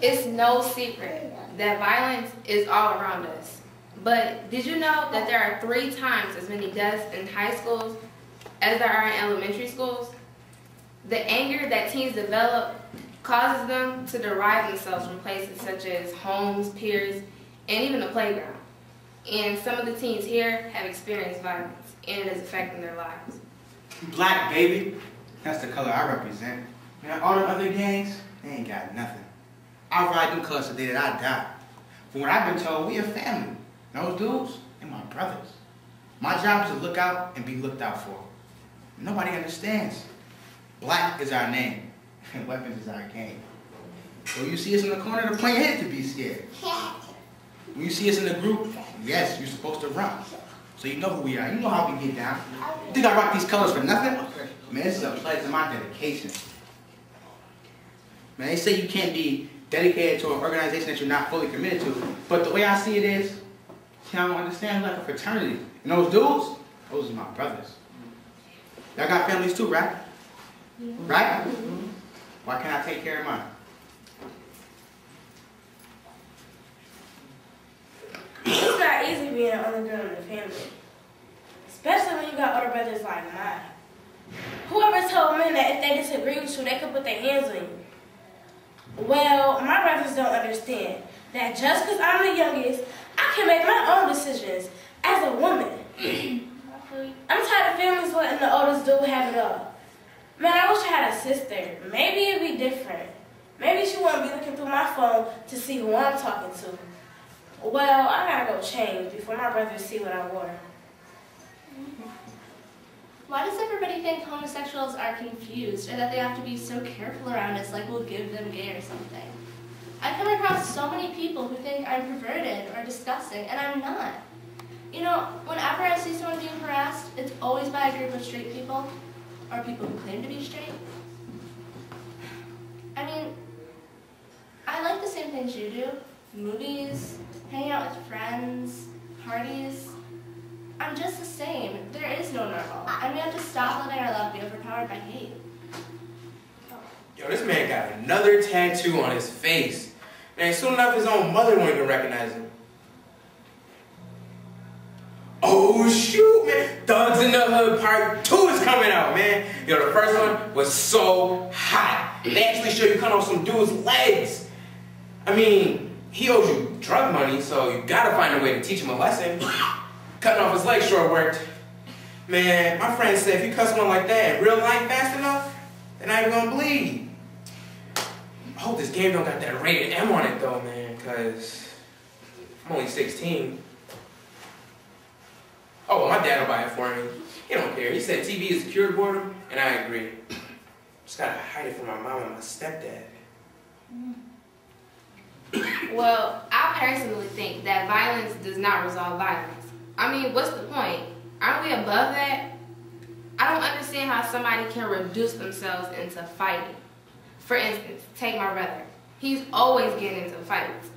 It's no secret that violence is all around us. But did you know that there are 3 times as many deaths in high schools as there are in elementary schools? The anger that teens develop causes them to derive themselves from places such as homes, peers, and even the playground. And some of the teens here have experienced violence, and it is affecting their lives. Black, baby. That's the color I represent. Man, all the other gangs, they ain't got nothing. I'll ride them colors the day that I die. From what I've been told, we a family. Those dudes, they're my brothers. My job is to look out and be looked out for. Nobody understands. Black is our name, and weapons is our game. So you see us in the corner, to point your head to be scared. When you see us in the group, yes, you're supposed to run. So you know who we are. You know how we get down. You think I rock these colors for nothing? Man, this is a pledge of my dedication. Man, they say you can't be dedicated to an organization that you're not fully committed to. But the way I see it is, I don't understand, like a fraternity. And those dudes, those are my brothers. Y'all got families too, right? Right? Why can't I take care of mine? It's not easy being an only girl in the family. Especially when you got older brothers like mine. Whoever told men that if they disagree with you, they could put their hands on you? Well, my brothers don't understand that just because I'm the youngest, I can make my own decisions as a woman. I'm tired of families letting the oldest dude have it all. Man, I wish I had a sister. Maybe it'd be different. Maybe she wouldn't be looking through my phone to see who I'm talking to. Well, I gotta go change before my brothers see what I wore. Why does everybody think homosexuals are confused or that they have to be so careful around us like we'll give them gay or something? I come across so many people who think I'm perverted or disgusting, and I'm not. You know, whenever I see someone being harassed, it's always by a group of straight people or people who claim to be straight. I mean, I like the same things you do. Movies, hanging out with friends, parties. I'm just the same. There is no normal. And we have to stop letting our love be overpowered by hate. Yo, this man got another tattoo on his face. Man, soon enough his own mother won't even recognize him. Oh shoot, man. Thugs in the Hood Part 2 is coming out, man. Yo, the first one was so hot. They actually show you cut off some dude's legs. I mean, he owes you drug money, so you gotta find a way to teach him a lesson. Cutting off his leg sure worked. Man, my friend said if you cut someone like that in real life fast enough, they're not even gonna bleed. I hope this game don't got that rated M on it though, man, cause I'm only 16. Oh, well, my dad will buy it for me. He don't care. He said TV is a cure to boredom, and I agree. Just gotta hide it from my mom and my stepdad. Well, I personally think that violence does not resolve violence. I mean, what's the point? Aren't we above that? I don't understand how somebody can reduce themselves into fighting. For instance, take my brother. He's always getting into fights.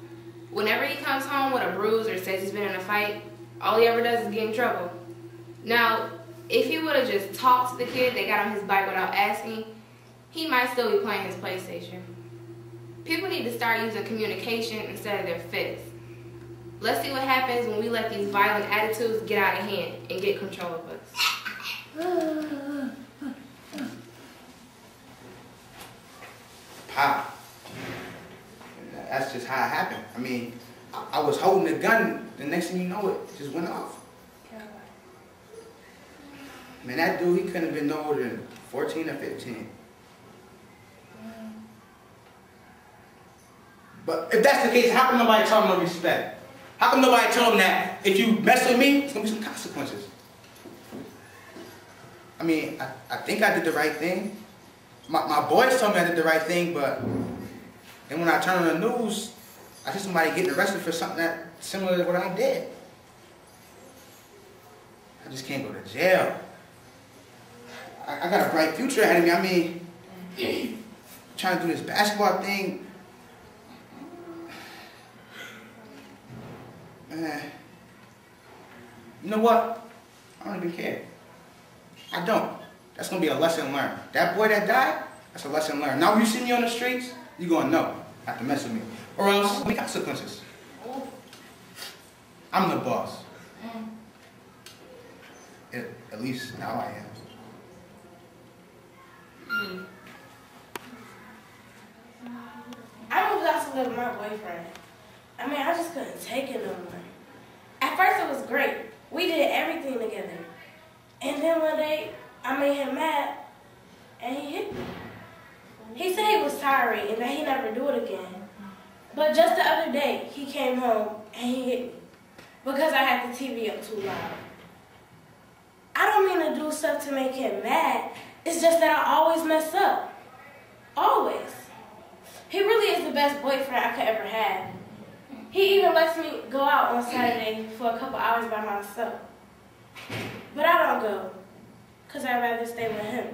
Whenever he comes home with a bruise or says he's been in a fight, all he ever does is get in trouble. Now, if he would have just talked to the kid that got on his bike without asking, he might still be playing his PlayStation. People need to start using communication instead of their fists. Let's see what happens when we let these violent attitudes get out of hand and get control of us. Pop. That's just how it happened. I mean, I was holding the gun, the next thing you know it just went off. Man, that dude, he couldn't have been no older than 14 or 15. But if that's the case, how come nobody told him no respect? How come nobody told him that if you mess with me, there's gonna be some consequences? I mean, I think I did the right thing. My boys told me I did the right thing, but then when I turn on the news, I see somebody getting arrested for something that's similar to what I did. I just can't go to jail. I got a bright future ahead of me. I mean, trying to do this basketball thing. Man, you know what? I don't even care. I don't. That's gonna be a lesson learned. That boy that died, that's a lesson learned. Now when you see me on the streets, you're gonna know. have to mess with me. Or else we got consequences. I'm the boss. At least now I am. I moved out to live with my boyfriend. I mean, I just couldn't take it no more. At first it was great. We did everything together. And then one day, I made him mad, and he hit me. He said he was sorry and that he never do it again. But just the other day, he came home and he hit me because I had the TV up too loud. I don't mean to do stuff to make him mad. It's just that I always mess up. Always. He really is the best boyfriend I could ever have. He even lets me go out on Saturday for a couple hours by myself. But I don't go, because I'd rather stay with him.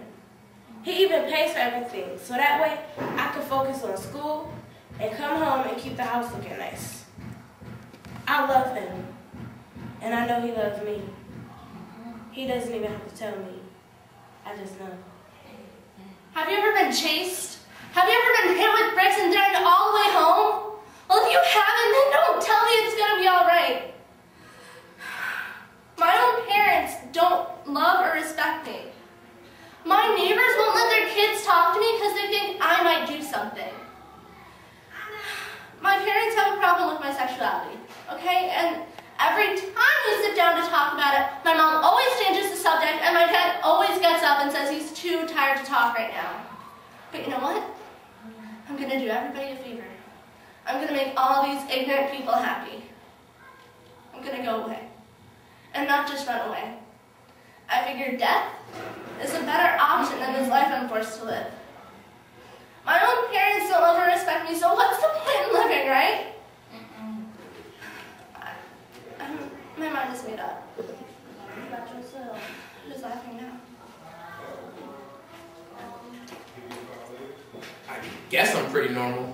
He even pays for everything, so that way I can focus on school and come home and keep the house looking nice. I love him, and I know he loves me. He doesn't even have to tell me. I just know. Have you ever been chased? Have you ever been hit with bricks and dragged all the way home? Well, if you haven't, then don't tell me it's gonna be all right. My own parents don't love or respect me. My neighbors won't let their kids talk to me because they think I might do something. My parents have a problem with my sexuality, okay? And every time we sit down to talk about it, my mom always changes the subject and my dad always gets up and says he's too tired to talk right now. But you know what? I'm gonna do everybody a favor. I'm gonna make all these ignorant people happy. I'm gonna go away. And not just run away. I figure death is a better option than this life I'm forced to live. My own parents don't love or respect me, so what's the point in living, right? My mind is made up. Who's laughing now? I guess I'm pretty normal.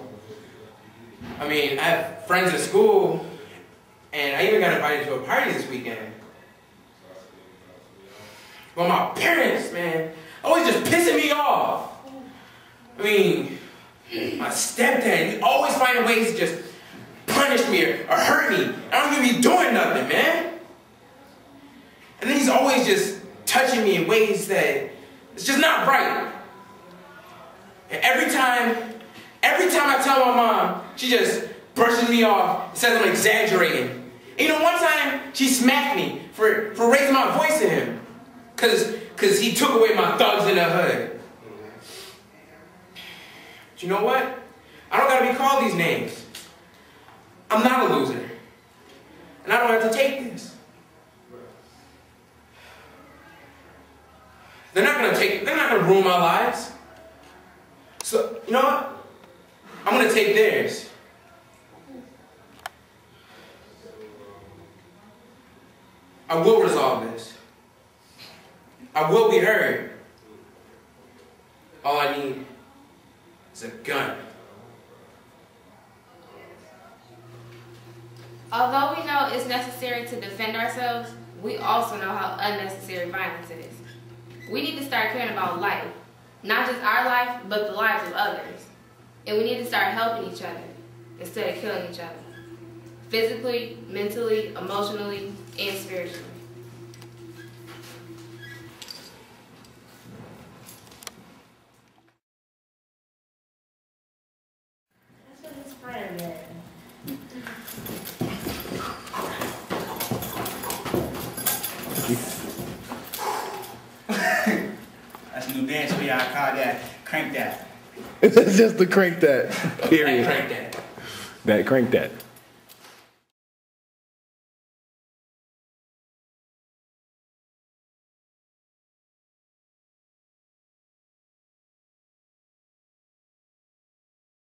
I mean, I have friends at school, and I even got invited to a party this weekend. But my parents, man, always just pissing me off. I mean, my stepdad, he always finding ways to just punish me or hurt me. I don't even be doing nothing, man. And then he's always just touching me in ways that it's just not right. And every time I tell my mom, she just brushes me off and says I'm exaggerating. And you know, one time she smacked me for raising my voice at him. Cause he took away my thugs in the hood. But you know what? I don't gotta be called these names. I'm not a loser. And I don't have to take this. They're not gonna ruin my lives. So, you know what? I'm gonna take theirs. I will resolve this. I will be heard. All I need is a gun. Although we know it's necessary to defend ourselves, we also know how unnecessary violence is. We need to start caring about life. Not just our life, but the lives of others. And we need to start helping each other instead of killing each other. Physically, mentally, emotionally, and spiritually. That's what his friend did. That's a new dance for y'all. Call that crank that. It's just the crank that. Period. Crank that. That crank that.